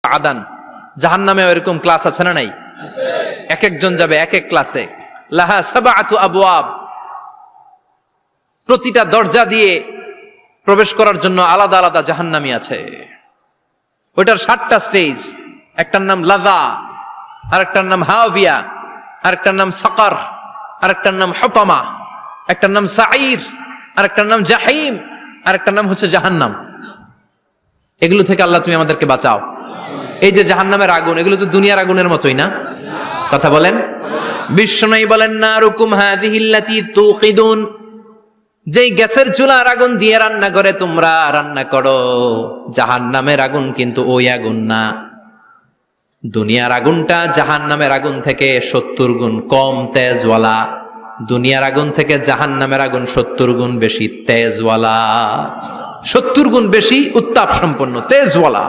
আদান, জাহান্নামে এরকম ক্লাস আছে না নাই? এক একজন যাবে এক এক ক্লাসে। লাহা সাবআতু আবওয়াব, প্রতিটা দরজা দিয়ে প্রবেশ করার জন্য আলাদা আলাদা জাহান্নামী আছে। ওইটার 7টা স্টেজ। একটার নাম লাযা, আরেকটার নাম হাওয়িয়া, আরেকটার নাম সাকার, আরেকটার নাম হুতামা, একটার নাম সাঈর, আরেকটার নাম জাহিম, আরেকটার নাম হচ্ছে জাহান্নাম। এগুলো থেকে আল্লাহ তুমি আমাদেরকে বাঁচাও। এই যে জাহান্নামের আগুন, এগুলো তো দুনিয়ার আগুনের মতোই না? কথা বলেন। বিশ্বনবী বলেন, নারুকুম হাযিহিল্লাতী তুকিদুন, যেই গ্যাসের চুলার আগুন দিয়ে রান্না করে তোমরা রান্না করো, জাহান্নামের আগুন কিন্তু ওই আগুন না। দুনিয়ার আগুনটা জাহান্নামের আগুন থেকে 70 গুণ কম তেজওয়ালা। দুনিয়ার আগুন থেকে জাহান্নামের আগুন 70 গুণ বেশি তেজওয়ালা, 70 গুণ বেশি উত্তাপ সম্পন্ন তেজওয়ালা।